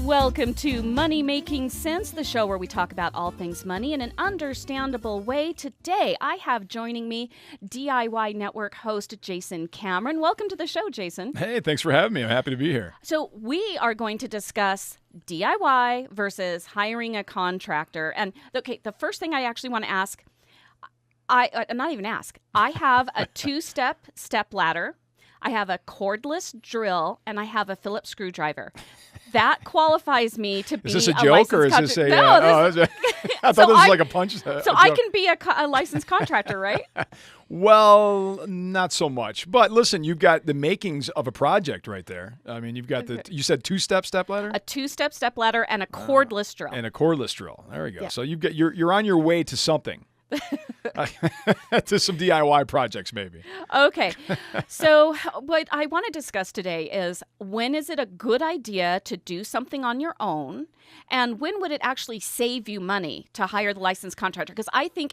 Welcome to Money Making Sense, the show where we talk about all things money in an understandable way. Today, I have joining me DIY Network host Jason Cameron. Welcome to the show, Jason. Hey, thanks for having me. I'm happy to be here. So we are going to discuss DIY versus hiring a contractor. And okay, the first thing I actually want to ask, not even ask, I have a two-step ladder. I have a cordless drill, and I have a Phillips screwdriver. That qualifies me to be a licensed contractor. Is this a joke, or is this a... I thought this was like a punch. So I can be a licensed contractor, right? Well, not so much. But listen, you've got the makings of a project right there. I mean, you've got you said two-step ladder? A two-step ladder and a cordless drill. And a cordless drill. There we go. Yeah. So you're on your way to something. To some DIY projects, maybe. Okay. So what I want to discuss today is, when is it a good idea to do something on your own? And when would it actually save you money to hire the licensed contractor? Because I think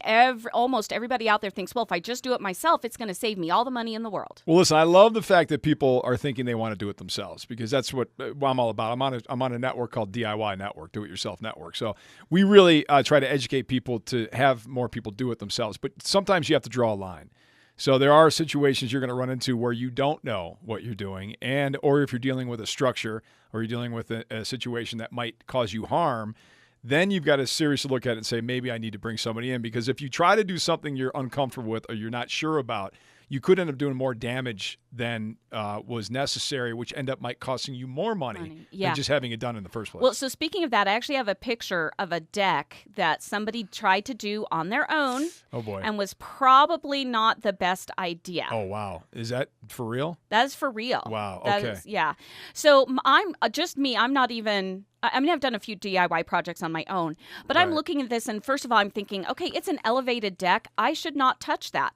almost everybody out there thinks, well, if I just do it myself, it's going to save me all the money in the world. Well, listen, I love the fact that people are thinking they want to do it themselves, because that's what I'm all about. I'm on a network called DIY Network, Do It Yourself Network. So we really try to educate people to have more people do it themselves. But sometimes you have to draw a line. So there are situations you're going to run into where you don't know what you're doing, or if you're dealing with a structure, or you're dealing with a situation that might cause you harm, then you've got to seriously look at it and say, maybe I need to bring somebody in. Because if you try to do something you're uncomfortable with or you're not sure about, you could end up doing more damage than was necessary, which might costing you more money than just having it done in the first place. Well, so speaking of that, I actually have a picture of a deck that somebody tried to do on their own. Oh, boy. And was probably not the best idea. Oh, wow. Is that for real? That is for real. Wow. That okay. is, yeah. So I'm just me. I'm not even... I mean, I've done a few DIY projects on my own, but I'm looking at this, and first of all, I'm thinking, okay, it's an elevated deck. I should not touch that.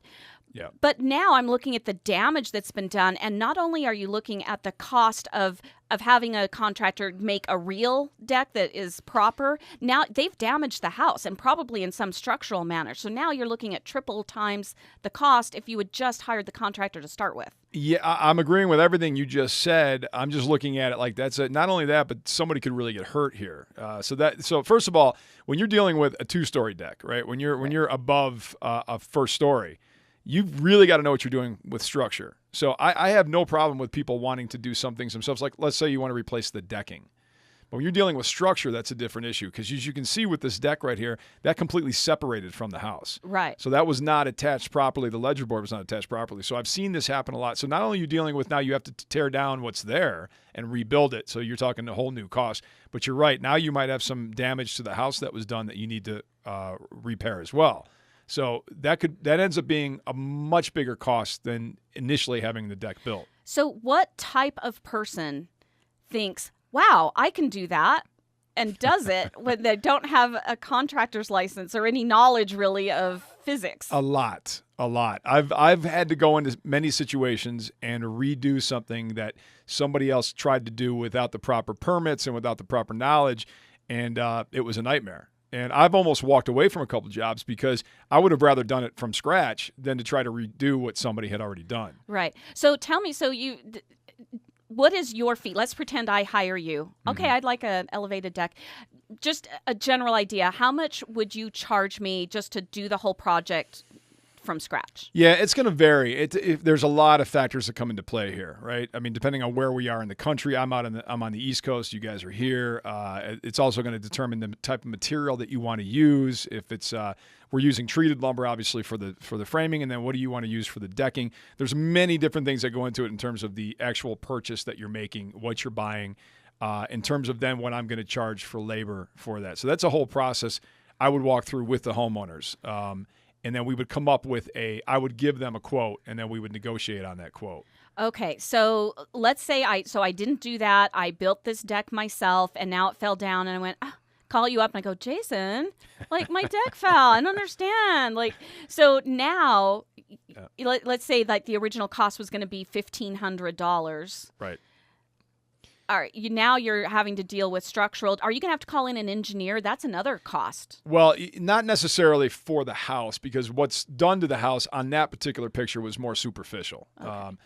Yeah. But now I'm looking at the damage that's been done, and not only are you looking at the cost of having a contractor make a real deck that is proper, now they've damaged the house, and probably in some structural manner. So now you're looking at triple times the cost if you had just hired the contractor to start with. Yeah, I'm agreeing with everything you just said. I'm just looking at it like that's it. Not only that, but somebody could really get hurt here. So first of all, when you're dealing with a two-story deck, right? When you're above a first story, you've really got to know what you're doing with structure. So I have no problem with people wanting to do some things themselves. Like, let's say you want to replace the decking. But when you're dealing with structure, that's a different issue, because as you can see with this deck right here, that completely separated from the house. Right. So that was not attached properly. The ledger board was not attached properly. So I've seen this happen a lot. So not only are you dealing with now you have to tear down what's there and rebuild it, so you're talking a whole new cost. But you're right. Now you might have some damage to the house that was done that you need to repair as well. So that ends up being a much bigger cost than initially having the deck built. So what type of person thinks, wow, I can do that, and does it when they don't have a contractor's license or any knowledge really of physics? A lot. I've had to go into many situations and redo something that somebody else tried to do without the proper permits and without the proper knowledge, and it was a nightmare. And I've almost walked away from a couple of jobs because I would have rather done it from scratch than to try to redo what somebody had already done. Right. So tell me, what is your fee? Let's pretend I hire you. Okay, I'd like an elevated deck. Just a general idea. How much would you charge me just to do the whole project from scratch? Yeah, it's going to vary. There's a lot of factors that come into play here, right? I mean, depending on where we are in the country, I'm on the East Coast. You guys are here. It's also going to determine the type of material that you want to use. If it's we're using treated lumber, obviously, for the framing, and then what do you want to use for the decking? There's many different things that go into it in terms of the actual purchase that you're making, what you're buying, in terms of then what I'm going to charge for labor for that. So that's a whole process I would walk through with the homeowners. And then we would come up with I would give them a quote, and then we would negotiate on that quote. Okay, so let's say I didn't do that. I built this deck myself, and now it fell down, and I went, call you up, and I go, Jason, like, my deck fell. I don't understand. Like, so now, let's say like the original cost was going to be $1,500. Right. All right, now you're having to deal with structural. Are you going to have to call in an engineer? That's another cost. Well, not necessarily for the house, because what's done to the house on that particular picture was more superficial. Okay.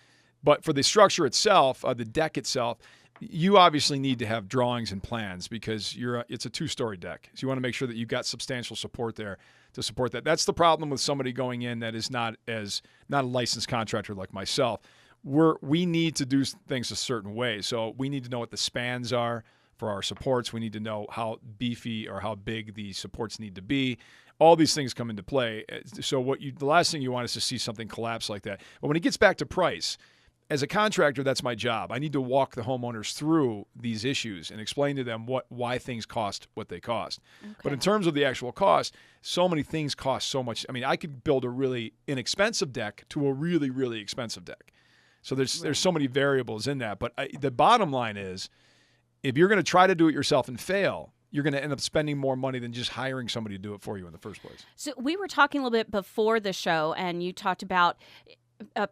But for the structure itself, the deck itself, you obviously need to have drawings and plans because it's a 2-story deck. So you want to make sure that you've got substantial support there to support that. That's the problem with somebody going in that is not a licensed contractor like myself. We need to do things a certain way. So we need to know what the spans are for our supports. We need to know how beefy or how big the supports need to be. All these things come into play. So the last thing you want is to see something collapse like that. But when it gets back to price, as a contractor, that's my job. I need to walk the homeowners through these issues and explain to them why things cost what they cost. Okay. But in terms of the actual cost, so many things cost so much. I mean, I could build a really inexpensive deck to a really, really expensive deck. So there's so many variables in that. But the bottom line is, if you're going to try to do it yourself and fail, you're going to end up spending more money than just hiring somebody to do it for you in the first place. So we were talking a little bit before the show, and you talked about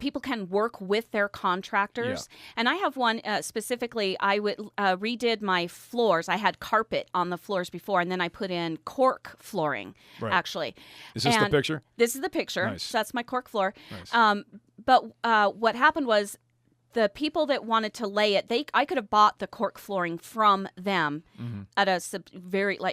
people can work with their contractors. Yeah. And I have one specifically, I redid my floors. I had carpet on the floors before, and then I put in cork flooring, actually. Is this the picture? This is the picture. Nice. So that's my cork floor. Nice. But what happened was, the people that wanted to lay it, I could have bought the cork flooring from them at a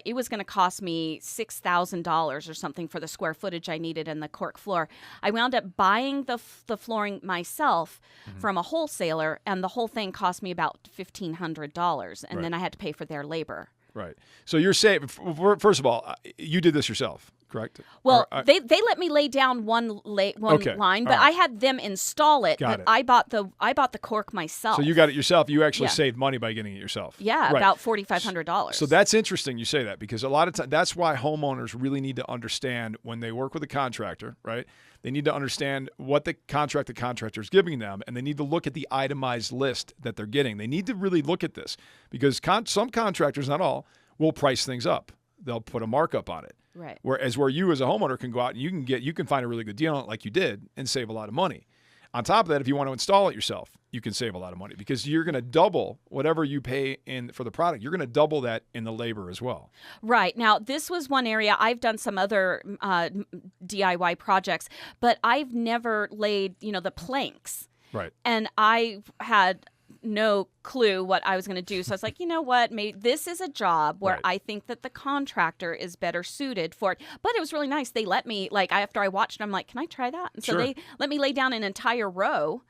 it was going to cost me $6,000 or something for the square footage I needed in the cork floor. I wound up buying the flooring myself from a wholesaler, and the whole thing cost me about $1,500, and then I had to pay for their labor. Right. So you're saying, first of all, you did this yourself, correct? Well, they let me lay down one line, but I had them install it. I bought the cork myself. So you got it yourself. You actually saved money by getting it yourself. Yeah, about $4,500. So that's interesting you say that, because a lot of times that's why homeowners really need to understand when they work with a contractor, right? They need to understand what the contractor is giving them, and they need to look at the itemized list that they're getting. They need to really look at this, because some contractors, not all, will price things up. They'll put a markup on it. Right. Where you as a homeowner can go out and you can find a really good deal on it like you did and save a lot of money. On top of that, if you want to install it yourself, you can save a lot of money, because you're going to double whatever you pay for the product. You're going to double that in the labor as well. Right. Now, this was one area. I've done some other DIY projects, but I've never laid, the planks. Right. And I had no clue what I was going to do. So I was like, you know what? Maybe this is a job where I think that the contractor is better suited for it. But it was really nice. They let me, after I watched it, I'm like, can I try that? And so they let me lay down an entire row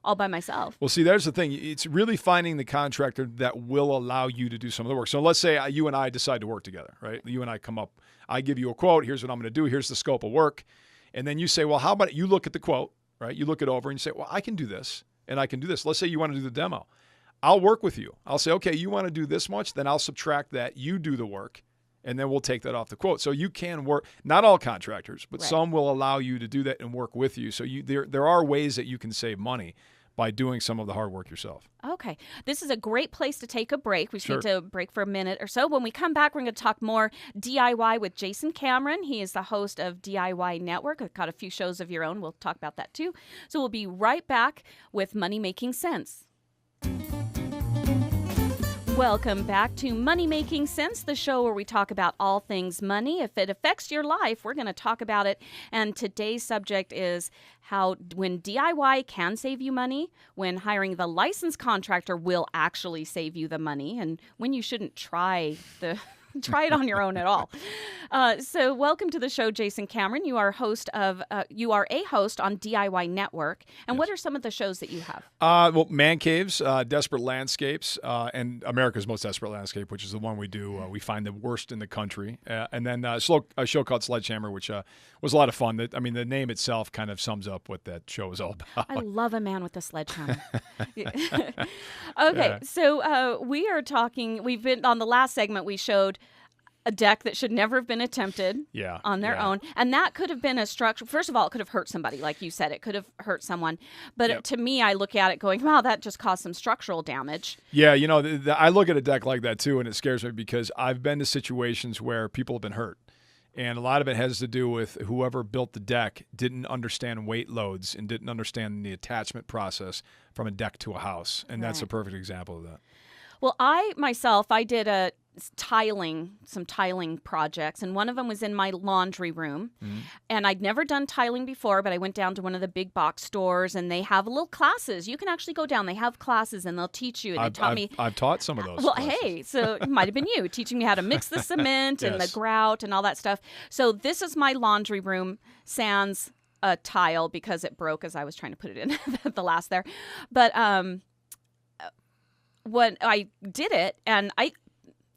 all by myself. Well, see, there's the thing. It's really finding the contractor that will allow you to do some of the work. So let's say you and I decide to work together, right? You and I come up. I give you a quote. Here's what I'm going to do. Here's the scope of work. And then you say, well, how about you look at the quote, right? You look it over and you say, well, I can do this. And I can do this. Let's say you want to do the demo. I'll work with you. I'll say, okay, you want to do this much? Then I'll subtract that. You do the work, and then we'll take that off the quote. So you can work. Not all contractors, but some will allow you to do that and work with you. So there are ways that you can save money by doing some of the hard work yourself. Okay. This is a great place to take a break. We just need to break for a minute or so. When we come back, we're going to talk more DIY with Jason Cameron. He is the host of DIY Network. I've got a few shows of your own. We'll talk about that too. So we'll be right back with Money Making Sense. Welcome back to Money Making Sense, the show where we talk about all things money. If it affects your life, we're going to talk about it. And today's subject is when DIY can save you money, when hiring the licensed contractor will actually save you the money, and when you shouldn't try it on your own at all. So welcome to the show, Jason Cameron. You are a host on DIY Network. And what are some of the shows that you have? Well, Man Caves, Desperate Landscapes, and America's Most Desperate Landscape, which is the one we do. We find the worst in the country. And then a show called Sledgehammer, which was a lot of fun. The name itself kind of sums up what that show is all about. I love a man with a sledgehammer. Okay, so we are talking, we've been on the last segment, we showed a deck that should never have been attempted on their own. And that could have been a structure. First of all, it could have hurt somebody. Like you said, it could have hurt someone. But to me, I look at it going, wow, that just caused some structural damage. Yeah, I look at a deck like that too, and it scares me, because I've been to situations where people have been hurt. And a lot of it has to do with whoever built the deck didn't understand weight loads and didn't understand the attachment process from a deck to a house. And that's a perfect example of that. Well, I did some tiling projects, and one of them was in my laundry room. And I'd never done tiling before, but I went down to one of the big box stores, and they have little classes. You can actually go down. They have classes, and they'll teach you. And they taught me. I've taught some of those. Well, classes. hey, so it might have been you teaching me how to mix the cement and the Yes. grout and all that stuff. So this is my laundry room, sans a tile because it broke as I was trying to put it in the last there. But when I did it, and I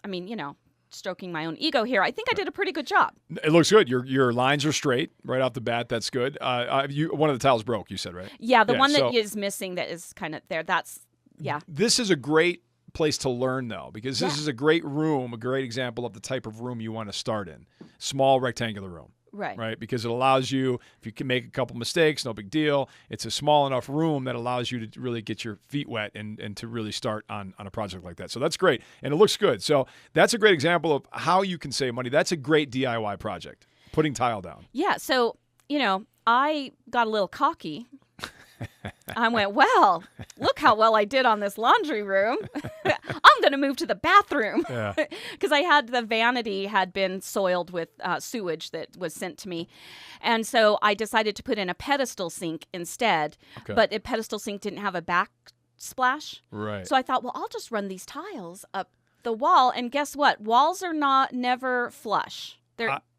mean, stroking my own ego here, I think I did a pretty good job. It looks good. Your lines are straight right off the bat. That's good. One of the tiles broke, you said, right? Yeah, the one that is missing that is kind of there. That's, yeah. This is a great place to learn, though, because this is a great room, a great example of the type of room you want to start in. Small rectangular room. Right. Because it allows you, if you can make a couple mistakes, no big deal. It's a small enough room that allows you to really get your feet wet and to really start on a project like that. So that's great. And it looks good. So that's a great example of how you can save money. That's a great DIY project, putting tile down. Yeah. So, I got a little cocky. I went, well, look how well I did on this laundry room. I'm going to move to the bathroom. Because I had the vanity had been soiled with sewage that was sent to me. And so I decided to put in a pedestal sink instead. Okay. But a pedestal sink didn't have a backsplash. Right. So I thought, well, I'll just run these tiles up the wall. And guess what? Walls are never flush.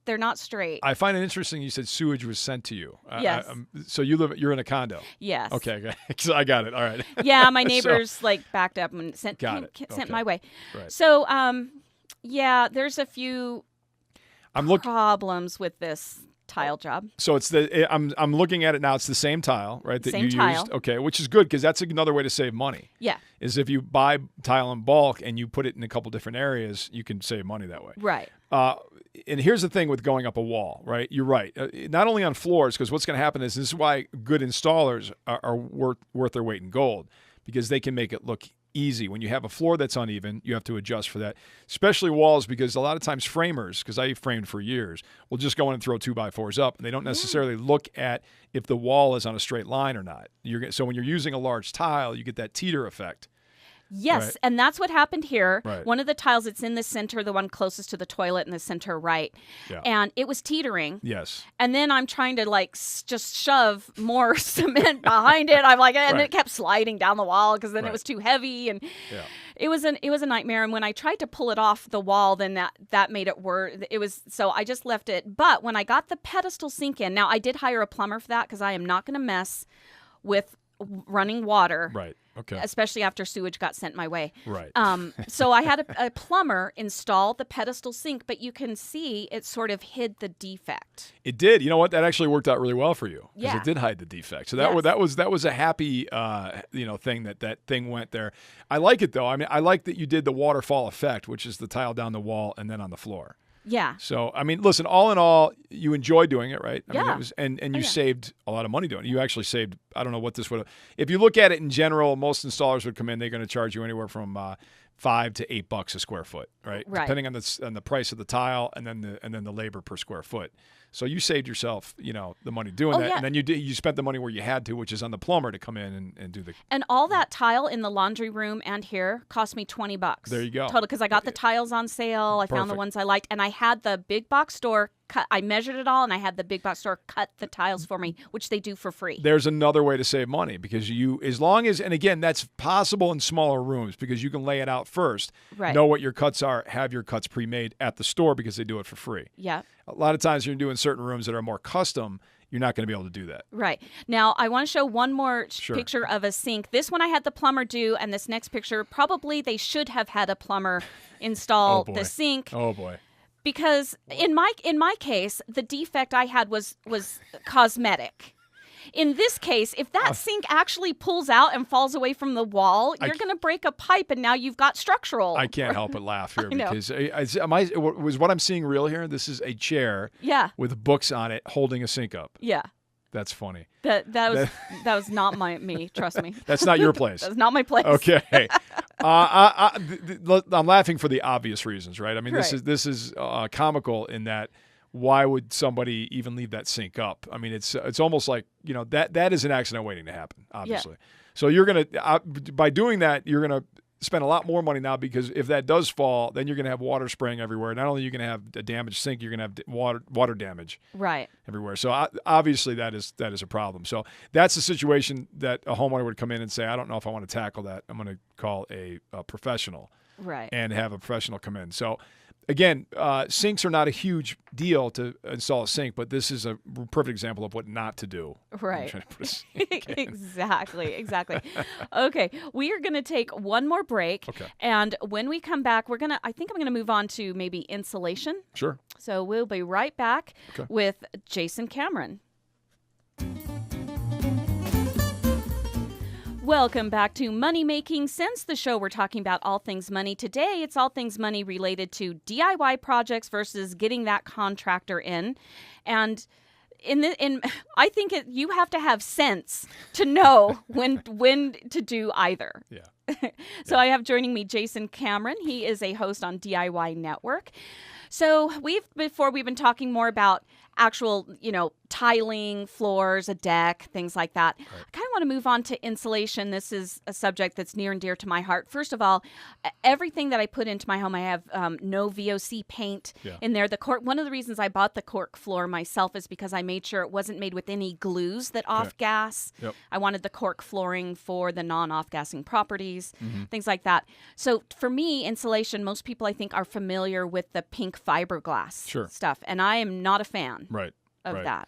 They're not straight. I find it interesting you said sewage was sent to you. Yes. So you're in a condo. Yes. Okay. So I got it. All right. Yeah, my neighbors backed up and sent my way. Right. So yeah, there's a few problems with this tile job. So I'm looking at it now. It's the same tile, right? That Same you tile. used. Okay, which is good because that's another way to save money. Yeah. Is if you buy tile in bulk and you put it in a couple different areas, you can save money that way. Right. And here's the thing with going up a wall, right? You're right. Not only on floors, because what's going to happen is this is why good installers are worth their weight in gold, because they can make it look easy. When you have a floor that's uneven, you have to adjust for that, especially walls, because a lot of times framers, because I framed for years, will just go in and throw 2x4s up, and they don't necessarily look at if the wall is on a straight line or not. So when you're using a large tile, you get that teeter effect. Yes, right? And that's what happened here. Right. One of the tiles that's in the center, the one closest to the toilet in the center right, and it was teetering. Yes. And then I'm trying to just shove more cement behind it. I'm like, and it kept sliding down the wall because then it was too heavy, and it was a nightmare. And when I tried to pull it off the wall, then that made it worse. So I just left it. But when I got the pedestal sink in, now I did hire a plumber for that because I am not going to mess with running water. Right. Okay. Especially after sewage got sent my way. Right. So I had a plumber install the pedestal sink, but you can see it sort of hid the defect. It did. You know what? That actually worked out really well for you because Yeah. it did hide the defect. So that was a happy thing that thing went there. I like it though. I mean, I like that you did the waterfall effect, which is the tile down the wall and then on the floor. Yeah. So, I mean, listen, all in all, you enjoyed doing it, right? I mean, Yeah. it was, and you saved a lot of money doing it. You actually saved, I don't know what this would have, if you look at it in general, most installers would come in, they're going to charge you anywhere from $5 to $8 a square foot, right? Depending on the price of the tile and then the labor per square foot. So you saved yourself, the money doing that. Yeah. And then you spent the money where you had to, which is on the plumber to come in and do the. And all that tile in the laundry room and here cost me $20. There you go. Total, because I got the tiles on sale. I found the ones I liked, and I had the big box store cut. I measured it all, and I had the big box store cut the tiles for me, which they do for free. There's another way to save money because and again, that's possible in smaller rooms because you can lay it out first. Right. Know what your cuts are, have your cuts pre-made at the store because they do it for free. Yeah. A lot of times you're doing certain rooms that are more custom, you're not going to be able to do that. Right. Now, I want to show one more Sure. picture of a sink. This one I had the plumber do, and this next picture, probably they should have had a plumber install the sink. Oh, boy. Because in my case, the defect I had was cosmetic. In this case, if that sink actually pulls out and falls away from the wall, you're going to break a pipe, and now you've got structural. I can't help but laugh here know. because was what I'm seeing real here? This is a chair with books on it holding a sink up. Yeah. That's funny. That was not me. Trust me. That's not your place. That's not my place. Okay. I'm laughing for the obvious reasons, right? I mean, this is comical in that. Why would somebody even leave that sink up? I mean, it's almost like that is an accident waiting to happen, obviously. So you're gonna by doing that, you're gonna spend a lot more money now, because if that does fall, then you're going to have water spraying everywhere. Not only are you going to have a damaged sink, you're going to have water damage everywhere. So obviously that is a problem. So that's the situation that a homeowner would come in and say, I don't know if I want to tackle that. I'm going to call a professional and have a professional come in. So again, sinks are not a huge deal to install a sink, but this is a perfect example of what not to do. Right. Exactly. Okay. We are going to take one more break. Okay. And when we come back, I think I'm going to move on to maybe insulation. Sure. So we'll be right back with Jason Cameron. Welcome back to Money Making Sense, the show we're talking about all things money. Today, it's all things money related to DIY projects versus getting that contractor in. And I think you have to have sense to know when to do either. Yeah. So I have joining me Jason Cameron. He is a host on DIY Network. So we've been talking more about actual, tiling, floors, a deck, things like that. Right. I kind of want to move on to insulation. This is a subject that's near and dear to my heart. First of all, everything that I put into my home, I have no VOC paint in there. One of the reasons I bought the cork floor myself is because I made sure it wasn't made with any glues that off-gas. Yep. I wanted the cork flooring for the non-off-gassing properties, things like that. So for me, insulation, most people I think are familiar with the pink fiberglass stuff, and I am not a fan of that.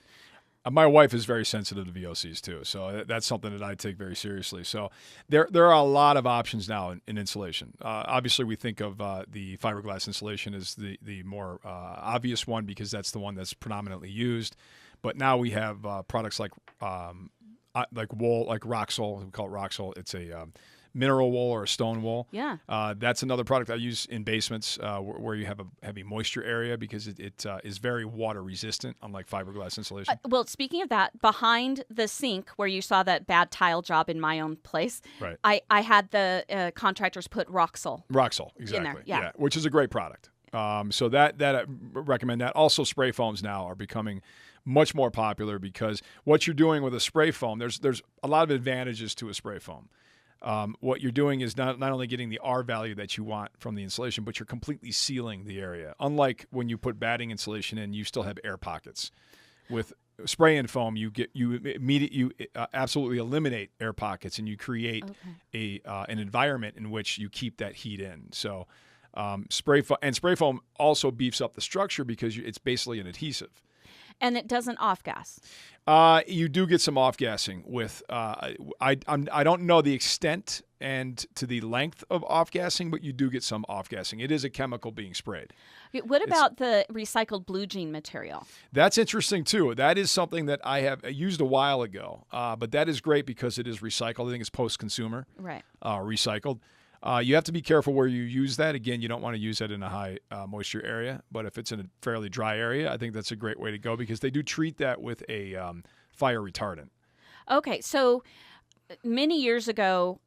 My wife is very sensitive to VOCs too, so that's something that I take very seriously. So there are a lot of options now in insulation. Obviously, we think of the fiberglass insulation as the more obvious one, because that's the one that's predominantly used. But now we have products like wool, like Roxol. We call it Roxol. It's a mineral wool or a stone wool. Yeah. That's another product I use in basements where you have a heavy moisture area, because it is very water resistant, unlike fiberglass insulation. Well, speaking of that, behind the sink where you saw that bad tile job in my own place, I had the contractors put Roxol. Roxol, exactly. In there. Yeah. Which is a great product. So that I recommend that. Also, spray foams now are becoming much more popular, because what you're doing with a spray foam, there's a lot of advantages to a spray foam. What you're doing is not only getting the R value that you want from the insulation, but you're completely sealing the area. Unlike when you put batting insulation in, you still have air pockets. With spray and foam, you absolutely eliminate air pockets, and you create an environment in which you keep that heat in. So spray foam also beefs up the structure, because it's basically an adhesive. And it doesn't off-gas. You do get some off-gassing with. I don't know the extent and to the length of off-gassing, but you do get some off-gassing. It is a chemical being sprayed. What about the recycled blue jean material? That's interesting too. That is something that I have used a while ago, but that is great because it is recycled. I think it's post-consumer, recycled. You have to be careful where you use that. Again, you don't want to use that in a high moisture area, but if it's in a fairly dry area, I think that's a great way to go, because they do treat that with a fire retardant. Okay, so many years ago,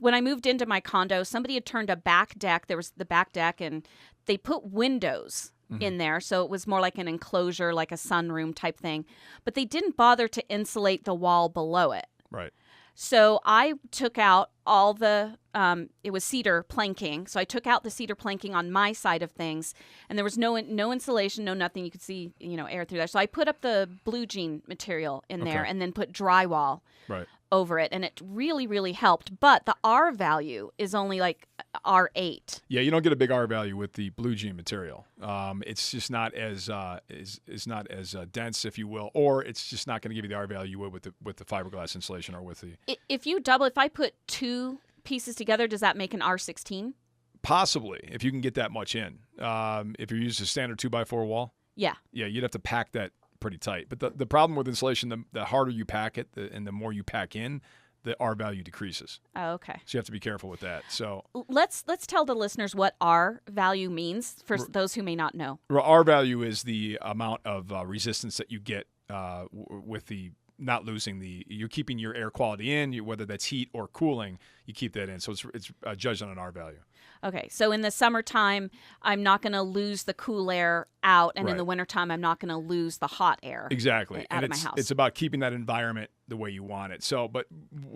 when I moved into my condo, somebody had turned a back deck. There was the back deck, and they put windows in there, so it was more like an enclosure, like a sunroom type thing. But they didn't bother to insulate the wall below it. Right. So I took out all the, it was cedar planking. So I took out the cedar planking on my side of things, and there was no insulation, no nothing. You could see, air through there. So I put up the blue jean material in there, and then put drywall over it, and it really, really helped. But the R value is only like R8. Yeah, you don't get a big R value with the blue jean material. It's just not as dense, if you will, or it's just not going to give you the R value you would with the fiberglass insulation or with the. If I put two pieces together, does that make an R16? Possibly, if you can get that much in. If you're using a standard 2x4 wall. Yeah. Yeah, you'd have to pack that pretty tight. But the problem with insulation, the harder you pack it, and the more you pack in, the R value decreases. Oh, okay. So you have to be careful with that. So let's tell the listeners what R value means for those who may not know. R value is the amount of resistance that you get with the not losing you're keeping your air quality in, whether that's heat or cooling, you keep that in. So it's judged on an R value. Okay, so in the summertime, I'm not going to lose the cool air out, and in the wintertime, I'm not going to lose the hot air. Exactly. Out of my house. It's about keeping that environment the way you want it. So, but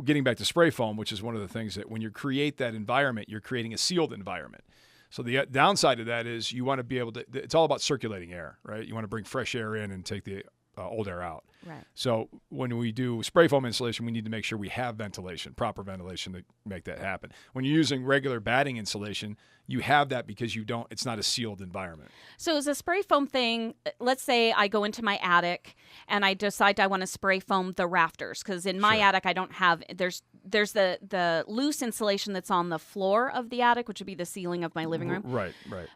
getting back to spray foam, which is one of the things that when you create that environment, you're creating a sealed environment. So the downside of that is you want to be able to, it's all about circulating air, right? You want to bring fresh air in and take the old air out. Right. So when we do spray foam insulation, we need to make sure we have ventilation, proper ventilation to make that happen. When you're using regular batting insulation, you have that because it's not a sealed environment. So is a spray foam thing, let's say I go into my attic and I decide I want to spray foam the rafters, because in my attic I don't have, there's the loose insulation that's on the floor of the attic, which would be the ceiling of my living room. Right.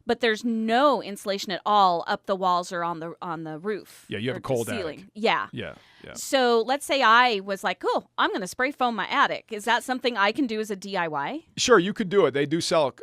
But there's no insulation at all up the walls or on the roof. Yeah, you have a cold ceiling. attic. Yeah. So let's say I was like, cool, I'm going to spray foam my attic. Is that something I can do as a DIY? Sure, you could do it. They do sell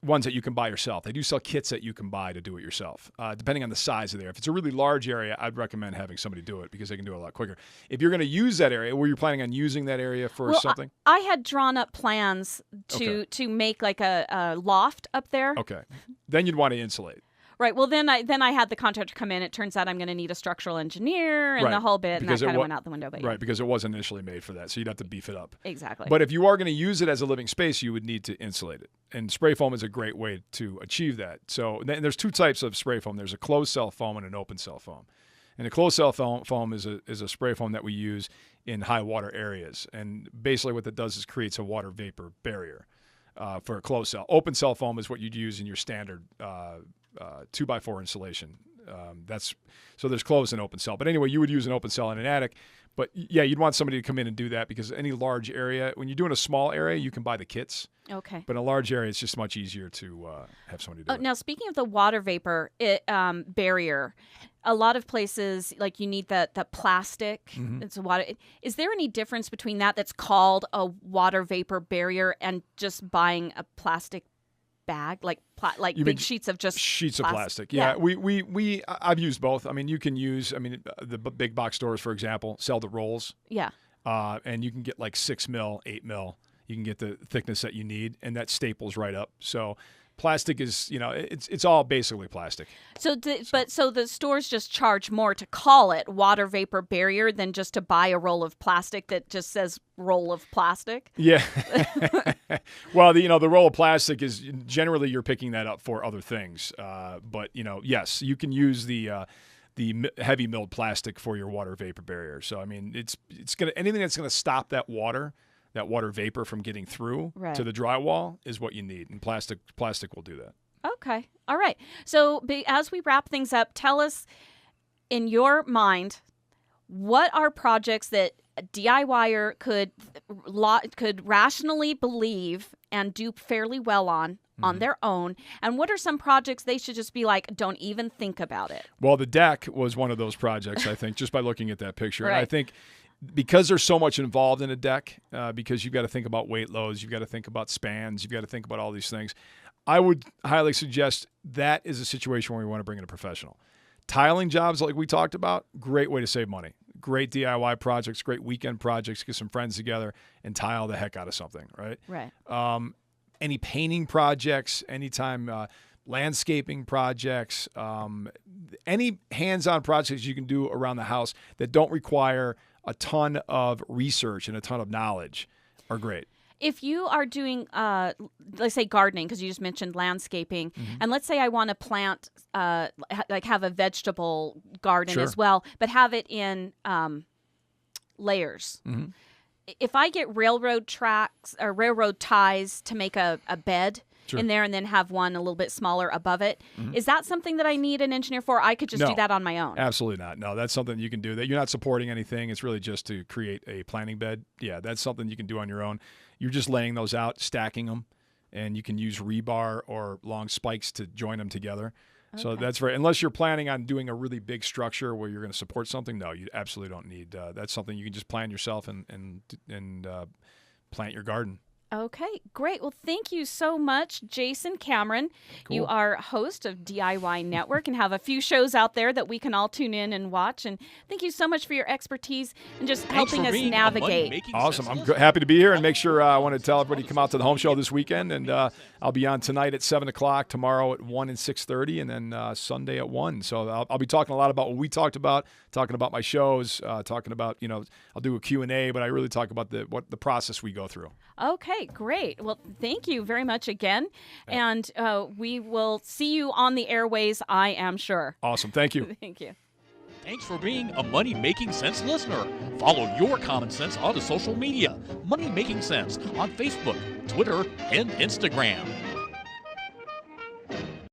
ones that you can buy yourself. They do sell kits that you can buy to do it yourself, depending on the size of the area. If it's a really large area, I'd recommend having somebody do it because they can do it a lot quicker. If you're going to use that area, were you planning on using that area for something? I had drawn up plans to make like a loft up there. Okay. Then you'd want to insulate. Right. Well, then I had the contractor come in. It turns out I'm going to need a structural engineer and the whole bit, and that kind of went out the window. But because it wasn't initially made for that, so you'd have to beef it up. Exactly. But if you are going to use it as a living space, you would need to insulate it, and spray foam is a great way to achieve that. So there's two types of spray foam. There's a closed cell foam and an open cell foam. And a closed cell foam is a spray foam that we use in high water areas, and basically what that does is creates a water vapor barrier for a closed cell. Open cell foam is what you'd use in your standard 2x4 insulation. So there's closed and open cell. But anyway, you would use an open cell in an attic. But yeah, you'd want somebody to come in and do that because any large area, when you're doing a small area, you can buy the kits. Okay. But in a large area, it's just much easier to have somebody do it. Now, speaking of the water vapor barrier, a lot of places, like you need the plastic. Mm-hmm. It's a water. Is there any difference between that's called a water vapor barrier and just buying a plastic bag, like big sheets of plastic? Yeah. I've used both. I mean, you can use. I mean, the big box stores, for example, sell the rolls. Yeah. And you can get like 6 mil, 8 mil. You can get the thickness that you need, and that staples right up. So plastic is, it's all basically plastic. So the stores just charge more to call it water vapor barrier than just to buy a roll of plastic that just says roll of plastic? Yeah. Well, the roll of plastic is generally you're picking that up for other things. But, yes, you can use the heavy milled plastic for your water vapor barrier. So, I mean, it's anything that's going to stop that water vapor from getting through to the drywall is what you need, and plastic will do that. Okay. All right. So as we wrap things up, tell us, in your mind, what are projects that a DIYer could rationally believe and do fairly well on their own, and what are some projects they should just be like, don't even think about it? Well, the deck was one of those projects, I think, just by looking at that picture. Right. And I think because there's so much involved in a deck, because you've got to think about weight loads, you've got to think about spans, you've got to think about all these things, I would highly suggest that is a situation where we want to bring in a professional. Tiling jobs like we talked about, great way to save money. Great DIY projects, great weekend projects, get some friends together and tile the heck out of something, right? Right. Any painting projects, anytime landscaping projects, any hands-on projects you can do around the house that don't require a ton of research and a ton of knowledge are great. If you are doing, let's say gardening, because you just mentioned landscaping, and let's say I want to plant, have a vegetable garden as well, but have it in layers. Mm-hmm. If I get railroad tracks or railroad ties to make a bed in there and then have one a little bit smaller above it, is that something that I need an engineer for? I could just do that on my own. Absolutely not. No, that's something you can do. That you're not supporting anything. It's really just to create a planting bed. Yeah, that's something you can do on your own. You're just laying those out, stacking them, and you can use rebar or long spikes to join them together. Okay. So that's right. Unless you're planning on doing a really big structure where you're going to support something, no, you absolutely don't need. That's something you can just plan yourself and plant your garden. Okay, great. Well, thank you so much, Jason Cameron. Cool. You are host of DIY Network and have a few shows out there that we can all tune in and watch. And thank you so much for your expertise and just helping us navigate. Awesome. I'm happy to be here, and make sure I want to tell everybody to come out to the home show this weekend. And I'll be on tonight at 7 o'clock, tomorrow at 1 and 6:30, and then Sunday at 1. So I'll be talking a lot about what we talked about, talking about my shows, talking about, I'll do a Q&A, but I really talk about the process we go through. Okay, great. Well, thank you very much again. And we will see you on the airways, I am sure. Awesome. Thank you. Thank you. Thanks for being a Money Making Sense listener. Follow your common sense on the social media. Money Making Sense on Facebook, Twitter, and Instagram.